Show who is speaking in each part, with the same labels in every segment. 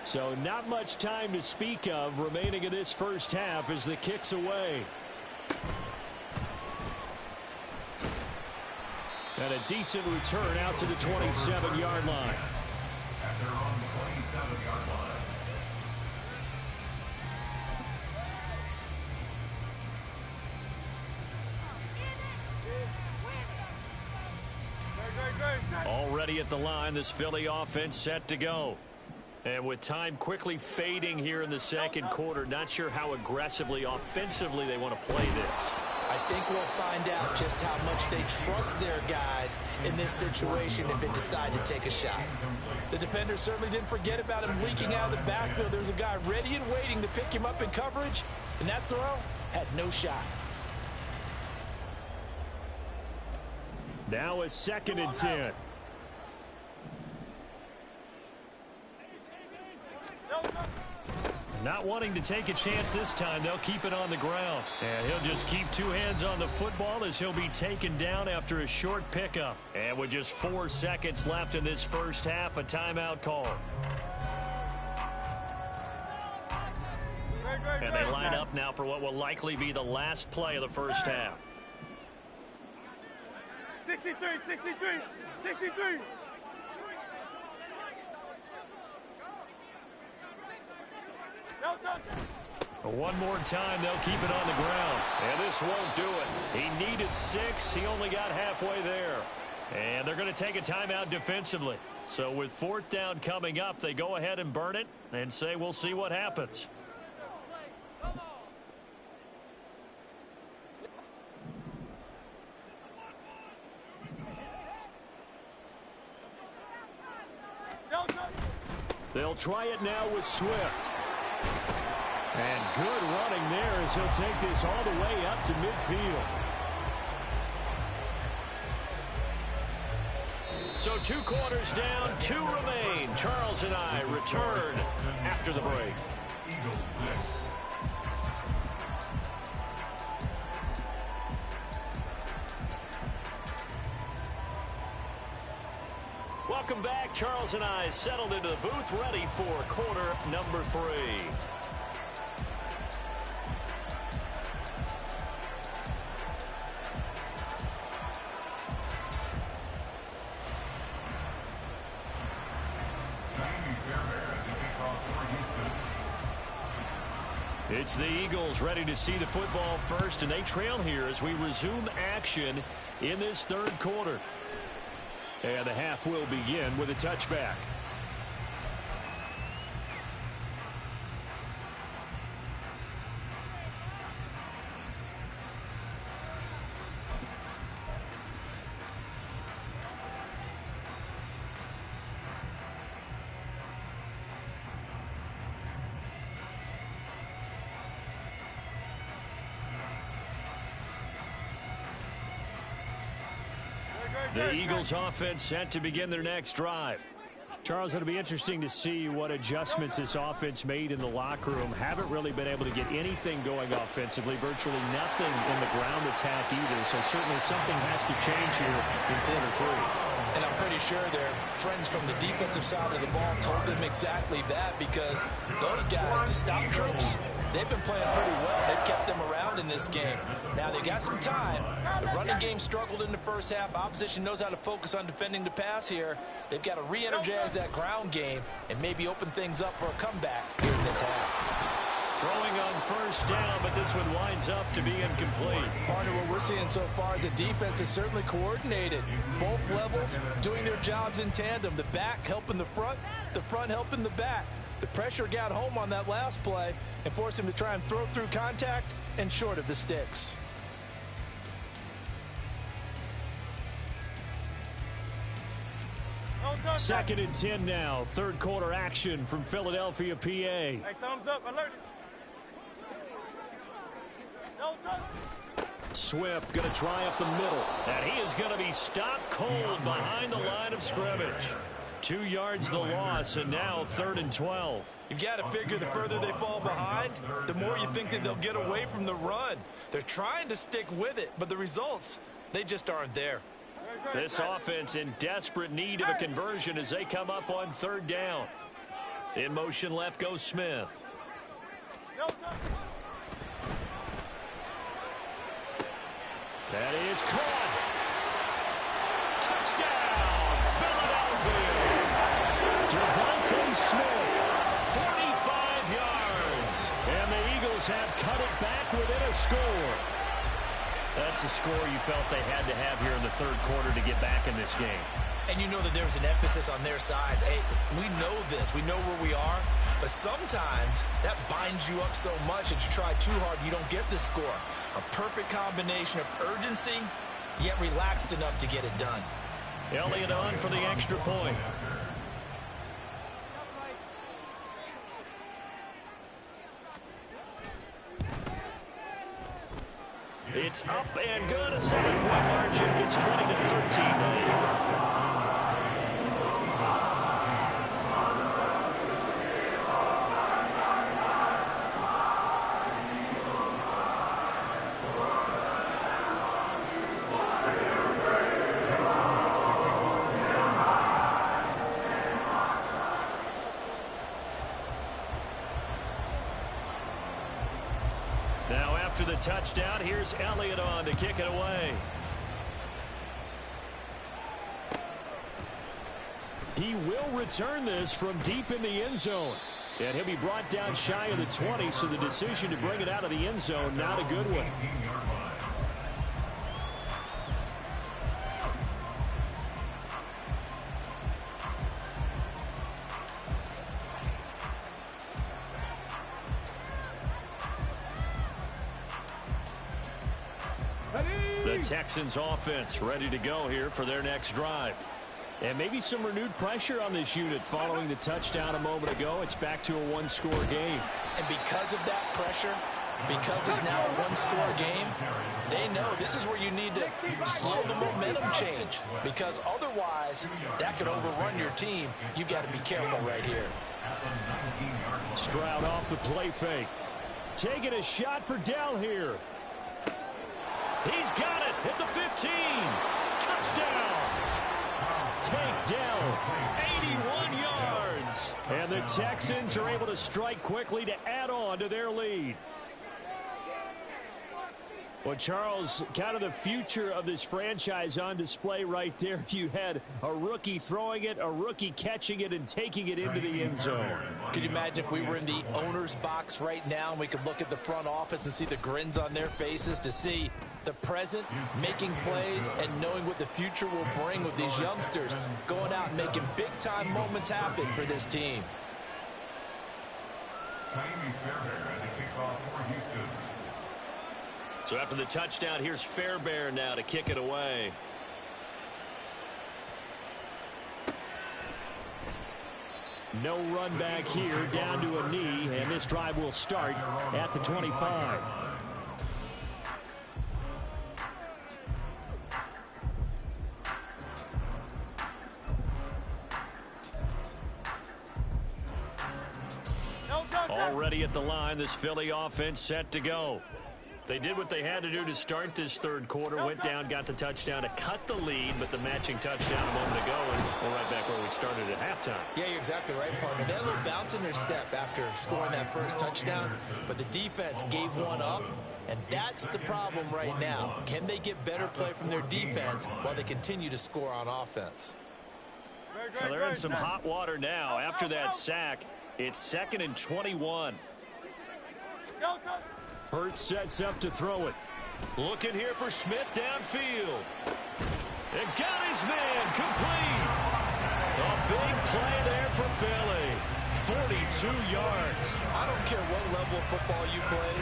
Speaker 1: So not much time to speak of remaining in this first half as the kick's away. And a decent return out to the 27-yard line.
Speaker 2: At their own 27-yard line.
Speaker 1: Already at the line, this Philly offense set to go. And with time quickly fading here in the second quarter, not sure how aggressively, offensively they want to play this.
Speaker 3: I think we'll find out just how much they trust their guys in this situation if they decide to take a shot.
Speaker 4: The defender certainly didn't forget about him leaking out of the backfield. There's a guy ready and waiting to pick him up in coverage, and that throw had no shot.
Speaker 1: Now a 2nd and 10. Not wanting to take a chance this time, they'll keep it on the ground. And he'll just keep two hands on the football as he'll be taken down after a short pickup. And with just 4 seconds left in this first half, a timeout call. And they line up now for what will likely be the last play of the first half.
Speaker 5: 63, 63, 63.
Speaker 1: One more time, they'll keep it on the ground. And this won't do it. He needed 6. He only got halfway there. And they're going to take a timeout defensively. So with 4th down coming up, they go ahead and burn it and say we'll see what happens. They'll try it now with Swift. And good running there as he'll take this all the way up to midfield. So 2 quarters down, 2 remain. Charles and I return after the break.
Speaker 2: Eagles 6.
Speaker 1: Welcome back. Charles and I settled into the booth, ready for quarter number 3. It's the Eagles ready to see the football first, and they trail here as we resume action in this 3rd quarter. And the half will begin with a touchback. The Eagles offense set to begin their next drive. Charles, it'll be interesting to see what adjustments this offense made in the locker room. Haven't really been able to get anything going offensively, virtually nothing in the ground attack either. So certainly something has to change here in quarter 3.
Speaker 3: And I'm pretty sure their friends from the defensive side of the ball told them exactly that, because those guys, the stop troops, they've been playing pretty well. They've kept them around in this game. Now they got some time. The running game struggled in the first half. Opposition knows how to focus on defending the pass here. They've got to re-energize that ground game and maybe open things up for a comeback here in this half.
Speaker 1: Throwing on 1st down, but this one winds up to be incomplete.
Speaker 4: Partner, what we're seeing so far is a defense is certainly coordinated. Both levels doing their jobs in tandem. The back helping the front helping the back. The pressure got home on that last play and forced him to try and throw through contact and short of the sticks.
Speaker 1: Second and 10 now. 3rd quarter action from Philadelphia, PA.
Speaker 5: Hey, thumbs up, alert.
Speaker 1: Swift going to try up the middle. And he is going to be stopped cold behind the line of scrimmage. 2 yards the loss, and now 3rd and 12.
Speaker 3: You've got to figure the further they fall behind, the more you think that they'll get away from the run. They're trying to stick with it, but the results, they just aren't there.
Speaker 1: This offense in desperate need of a conversion as they come up on third down. In motion left goes Smith. That is caught. Touchdown, Philadelphia. Devontae Smith, 45 yards. And the Eagles have cut it back within a score. That's a score you felt they had to have here in the third quarter to get back in this game.
Speaker 3: And you know that there was an emphasis on their side. Hey, we know this. We know where we are. But sometimes that binds you up so much that you try too hard, you don't get the score. A perfect combination of urgency, yet relaxed enough to get it done.
Speaker 1: Elliott on for the extra point. It's up and good. A 7-point margin. It's 20-13. Now after the touchdown, here's Elliott on to kick it away. He will return this from deep in the end zone. And he'll be brought down shy of the 20, so the decision to bring it out of the end zone, not a good one. The Texans offense ready to go here for their next drive. And maybe some renewed pressure on this unit following the touchdown a moment ago. It's back to a one-score game.
Speaker 3: And because of that pressure, because it's now a one-score game, they know this is where you need to slow the momentum change. Because otherwise, that could overrun your team. You've got to be careful right here.
Speaker 1: Stroud off the play fake. Taking a shot for Dell here. He's got it at the 15. Touchdown. Take Dell. 81 yards. And the Texans are able to strike quickly to add on to their lead. Well, Charles, kind of the future of this franchise on display right there. You had a rookie throwing it, a rookie catching it, and taking it into the end zone.
Speaker 3: Could you imagine if we were in the owner's box right now and we could look at the front office and see the grins on their faces, to see the present making plays and knowing what the future will bring with these youngsters going out and making big-time moments happen for this team.
Speaker 1: So after the touchdown, here's Fairbairn now to kick it away. No run back here, down to a knee, and this drive will start at the 25. Already at the line, this Philly offense set to go. They did what they had to do to start this third quarter, went down, got the touchdown to cut the lead, but the matching touchdown a moment ago, and we're right back where we started at halftime.
Speaker 3: Yeah, you're exactly right, partner. They had a little bounce in their step after scoring that first touchdown, but the defense gave one up, and that's the problem right now. Can they get better play from their defense while they continue to score on offense?
Speaker 1: Well, they're in some hot water now. After that sack, it's 2nd and 21. Hurts sets up to throw it. Looking here for Smith downfield. And got his man complete. A big play there for Philly. 42 yards.
Speaker 3: I don't care what level of football you play.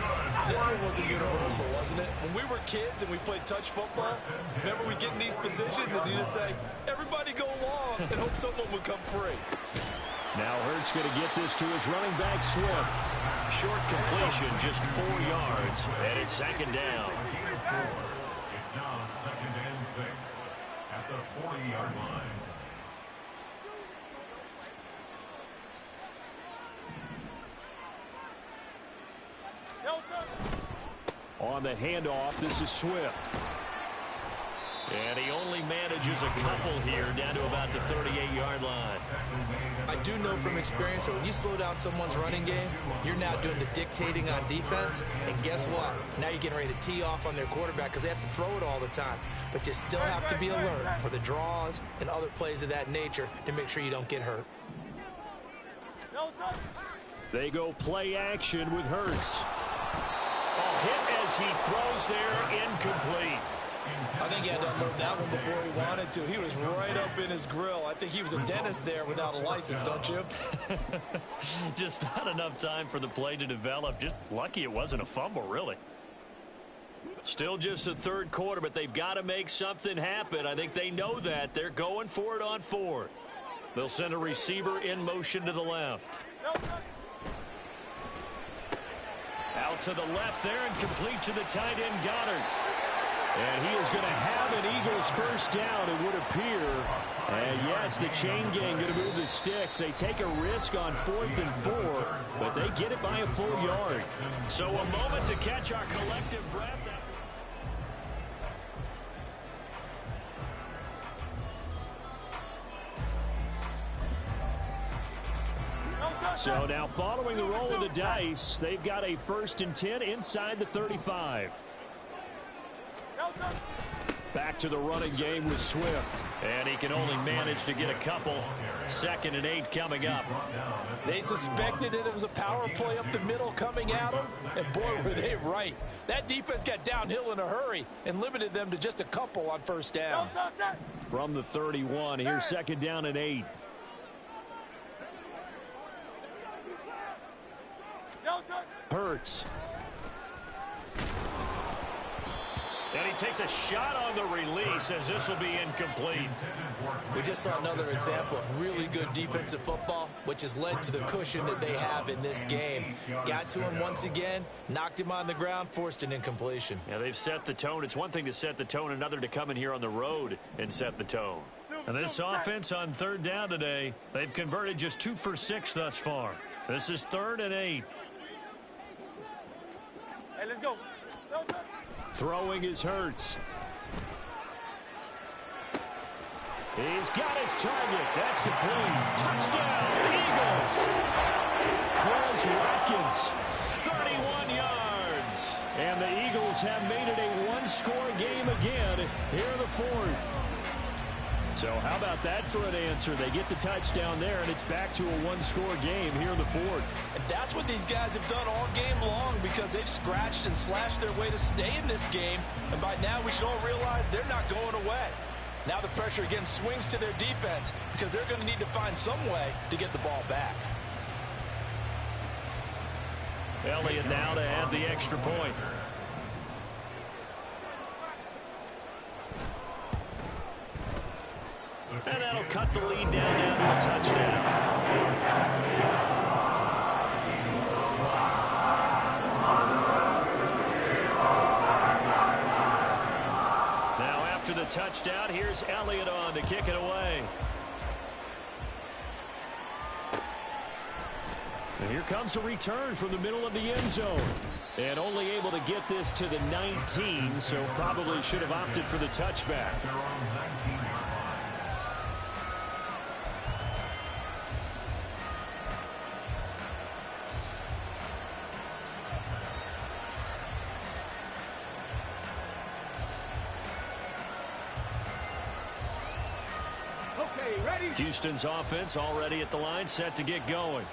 Speaker 3: This one was a universal, wasn't it? When we were kids and we played touch football, remember we get in these positions and you just say, everybody go long, and hope someone would come free.
Speaker 1: Now Hurts going to get this to his running back, Swift. Short completion, just 4 yards, and it's 2nd down.
Speaker 2: It's now 2nd and 6 at the 40-yard line.
Speaker 1: On the handoff, this is Swift. And he only manages a couple here down to about the 38-yard line.
Speaker 4: I do know from experience that when you slow down someone's running game, you're now doing the dictating on defense. And guess what? Now you're getting ready to tee off on their quarterback because they have to throw it all the time. But you still have to be alert for the draws and other plays of that nature to make sure you don't get hurt.
Speaker 1: They go play action with Hurts. A hit as he throws there, incomplete.
Speaker 4: I think he had to unload that one before he wanted to. He was right up in his grill. I think he was a dentist there without a license, don't you?
Speaker 1: Just not enough time for the play to develop. Just lucky it wasn't a fumble, really. Still just the third quarter, but they've got to make something happen. I think they know that. They're going for it on fourth. They'll send a receiver in motion to the left. Out to the left there and complete to the tight end, Goddard. And he is going to have an Eagles first down, it would appear. And yes, the chain gang going to move the sticks. They take a risk on 4th and 4, but they get it by a full yard. So a moment to catch our collective breath. So now following the roll of the dice, they've got a 1st and 10 inside the 35. Back to the running game with Swift. And he can only manage to get a couple. 2nd and 8 coming up.
Speaker 4: They suspected it was a power play up the middle coming at them. And boy, were they right. That defense got downhill in a hurry and limited them to just a couple on first down.
Speaker 1: From the 31, here's 2nd down and 8. Hurts. And he takes a shot on the release as this will be incomplete.
Speaker 4: We just saw another example of really good defensive football, which has led to the cushion that they have in this game. Got to him once again, knocked him on the ground, forced an incompletion.
Speaker 1: Yeah, they've set the tone. It's one thing to set the tone, another to come in here on the road and set the tone. And this offense on 3rd down today, they've converted just 2 for 6 thus far. This is 3rd and 8.
Speaker 5: Hey, let's go.
Speaker 1: Throwing is Hurts. He's got his target. That's complete. Touchdown, Eagles. Chris Watkins, 31 yards. And the Eagles have made it a one-score game again here in the 4th. So how about that for an answer? They get the touchdown there, and it's back to a one-score game here in the 4th.
Speaker 4: And that's what these guys have done all game long because they've scratched and slashed their way to stay in this game. And by now, we should all realize they're not going away. Now the pressure again swings to their defense because they're going to need to find some way to get the ball back.
Speaker 1: Elliott now to add the extra point. And that'll cut the lead down to a touchdown. Now after the touchdown, here's Elliott on to kick it away. And here comes a return from the middle of the end zone. And only able to get this to the 19, so probably should have opted for the touchback. Houston's offense already at the line, set to get going.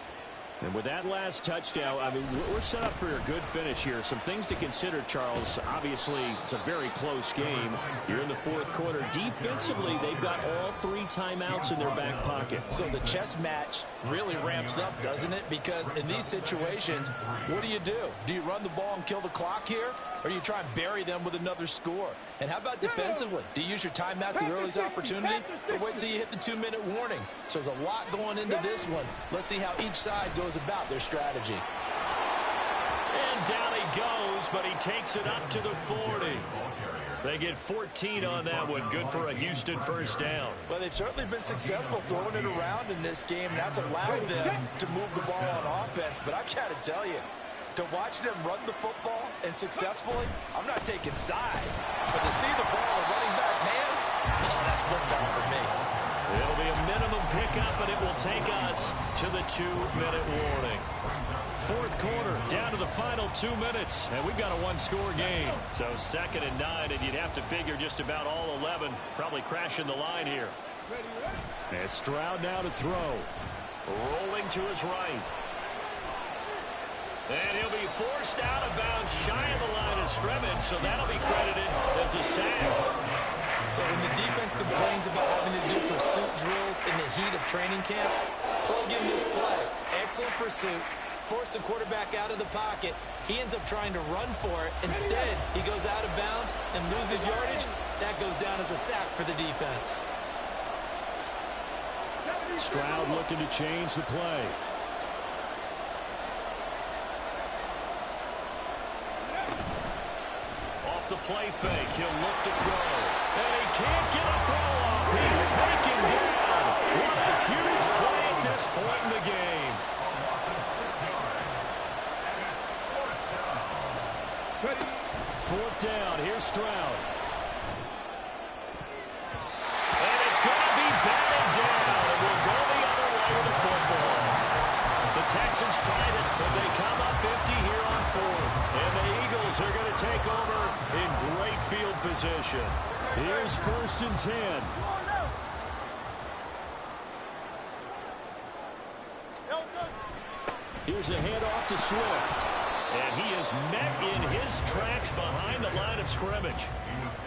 Speaker 1: And with that last touchdown, I mean, we're set up for a good finish here. Some things to consider, Charles. Obviously, it's a very close game. You're in the 4th quarter. Defensively, they've got all 3 timeouts in their back pocket.
Speaker 4: So the chess match really ramps up, doesn't it? Because in these situations, what do? Do you run the ball and kill the clock here? Or do you try and bury them with another score? And how about defensively? Do you use your timeouts at the earliest opportunity? Or wait till you hit the 2-minute warning? So there's a lot going into this one. Let's see how each side goes about their strategy.
Speaker 1: And down he goes, but he takes it up to the 40. They get 14 on that one. Good for a Houston first down.
Speaker 4: Well, they've certainly been successful throwing it around in this game. And that's allowed them to move the ball on offense. But I got to tell you, To watch them run the football and successfully, I'm not taking sides. But to see the ball in the running back's hands, oh, that's football for me.
Speaker 1: It'll be a minimum pickup, and it will take us to the 2-minute warning. Fourth quarter, down to the final 2 minutes, and we've got a one-score game. So 2nd and 9, and you'd have to figure just about all 11 probably crashing the line here. And Stroud now to throw. Rolling to his right. And he'll be forced out of bounds shy of the line of scrimmage, so that'll be credited as a sack.
Speaker 4: So when the defense complains about having to do pursuit drills in the heat of training camp, plug in this play. Excellent pursuit. Force the quarterback out of the pocket. He ends up trying to run for it. Instead, he goes out of bounds and loses yardage. That goes down as a sack for the defense.
Speaker 1: Stroud looking to change the play. Off the play fake, he'll look to throw. And he can't get a throw off. He's taken down. What a huge play at this point in the game. Fourth down, here's Stroud. And it's going to be batted down. And we'll go the other way with the football. The Texans tried it, but they come up empty here on fourth. And the Eagles are going to take over in great field position. Here's 1st and 10. Here's a handoff to Swift. And he is met in his tracks behind the line of scrimmage.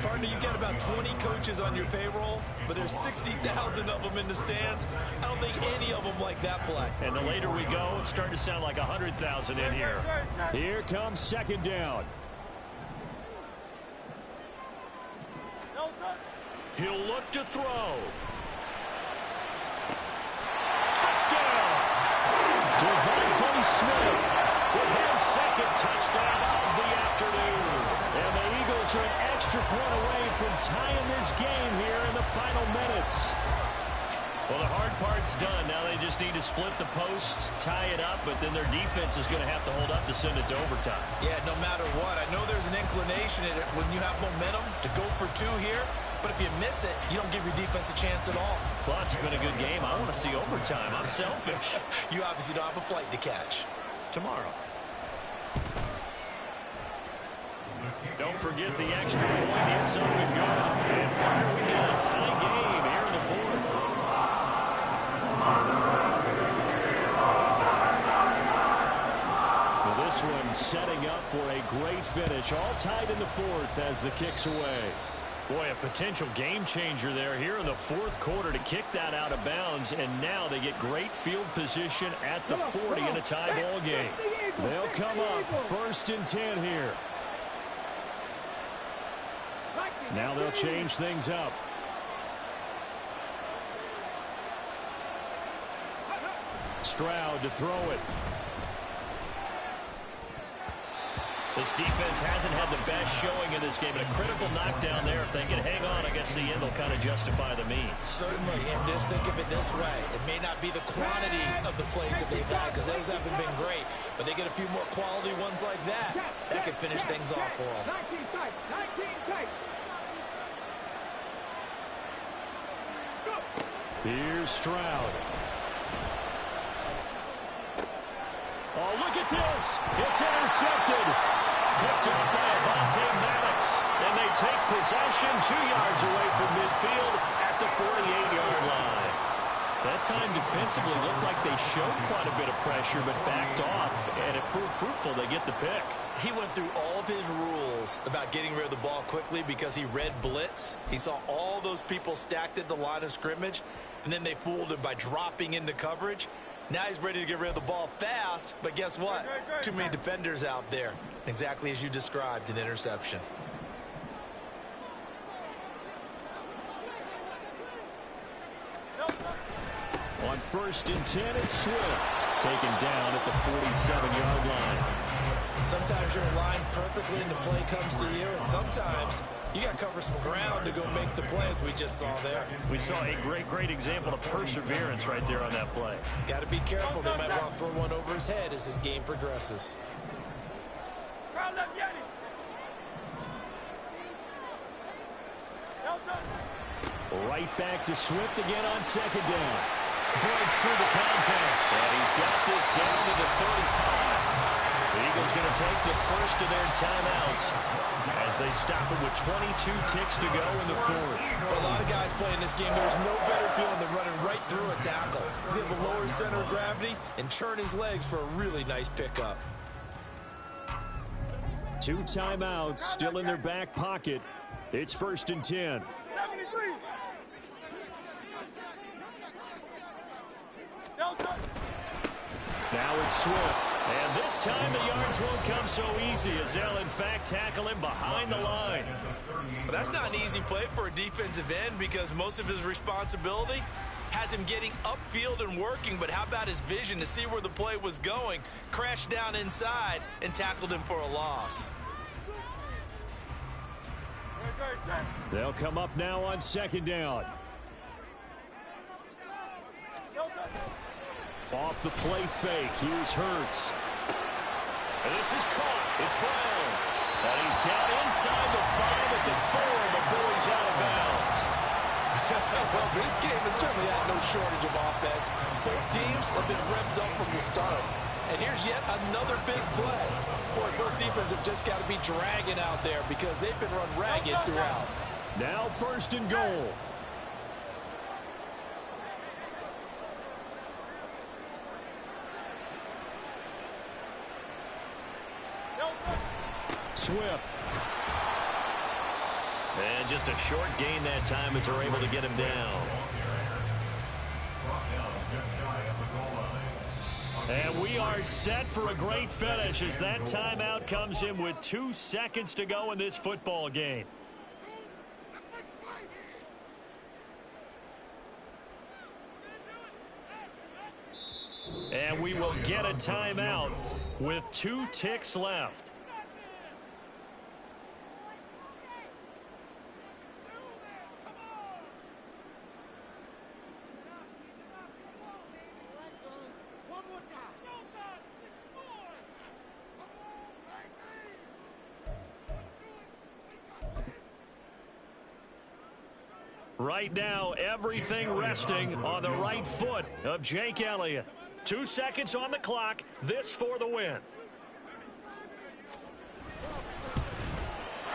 Speaker 4: Partner, you got about 20 coaches on your payroll, but there's 60,000 of them in the stands. I don't think any of them like that play.
Speaker 1: And the later we go, it's starting to sound like 100,000 in here. Here comes 2nd down. He'll look to throw. Touchdown! Devontae Smith with his 2nd touchdown of the afternoon. And the Eagles are an extra point away from tying this game here in the final minutes. Well, the hard part's done. Now they just need to split the post, tie it up, but then their defense is going to have to hold up to send it to overtime.
Speaker 4: Yeah, no matter what. I know there's an inclination in it when you have momentum to go for 2 here, but if you miss it, you don't give your defense a chance at all.
Speaker 1: Plus, it's been a good game. I want to see overtime. I'm selfish.
Speaker 4: You obviously don't have a flight to catch.
Speaker 1: Tomorrow. Don't forget the extra point. It's up and going. And partner, we got a tie game here in the 4th. Well, this one setting up for a great finish. All tied in the 4th as the kick's away. Boy, a potential game changer there here in the 4th quarter to kick that out of bounds. And now they get great field position at the 40 in a tie ball game. They'll come up 1st and 10 here. Now they'll change things up. Stroud to throw it. This defense hasn't had the best showing in this game. And a critical knockdown there. If they can hang on, I guess the end will kind of justify the means.
Speaker 4: Certainly, and just think of it this way. It may not be the quantity of the plays that they've had, because those haven't been great. But they get a few more quality ones like that. That could finish things off for them.
Speaker 1: Here's Stroud. Oh, look at this. It's intercepted. Picked up by Avonte Maddox. And they take possession 2 yards away from midfield at the 48-yard line. That time defensively looked like they showed quite a bit of pressure but backed off, and it proved fruitful. They get the pick.
Speaker 4: He went through all of his rules about getting rid of the ball quickly because he read blitz. He saw all those people stacked at the line of scrimmage, and then they fooled him by dropping into coverage. Now he's ready to get rid of the ball fast, but guess what? Too many defenders out there. Exactly as you described, an interception.
Speaker 1: On 1st and 10, it's Swift. Taken down at the 47-yard line.
Speaker 4: Sometimes you're aligned perfectly and the play comes to you, and sometimes you got to cover some ground to go make the play, as we just saw there.
Speaker 1: We saw a great example of perseverance right there on that play.
Speaker 4: Got to be careful. They might want to throw one over his head as this game progresses.
Speaker 1: Right back to Swift again on second down. Breaks through the contact. And he's got this down to the 35. The Eagles going to take the first of their timeouts as they stop it with 22 ticks to go in the fourth.
Speaker 3: For a lot of guys playing this game, there's no better feeling than running right through a tackle. He's able to lower his center of gravity and churn his legs for a really nice pickup.
Speaker 1: 2 timeouts still in their back pocket. It's 1st and 10. Now it's Swift. And this time the yards won't come so easy as they'll, in fact, tackle him behind the line.
Speaker 3: But that's not an easy play for a defensive end because most of his responsibility has him getting upfield and working. But how about his vision to see where the play was going, crashed down inside, and tackled him for a loss.
Speaker 1: They'll come up now on second down. Off the play fake, here's Hurts. And this is caught. It's Brown. And he's down inside the 5 at the 4 before he's out of bounds.
Speaker 4: Well, this game has certainly had no shortage of offense. Both teams have been revved up from the start. And here's yet another big play. Boy, both defenses have just got to be dragging out there because they've been run ragged throughout.
Speaker 1: Now 1st and goal. Swift. And just a short gain that time as they're able to get him down. And we are set for a great finish as that timeout comes in with 2 seconds to go in this football game. And we will get a timeout with 2 ticks left. Right now, everything resting on the right foot of Jake Elliott. 2 seconds on the clock. This for the win.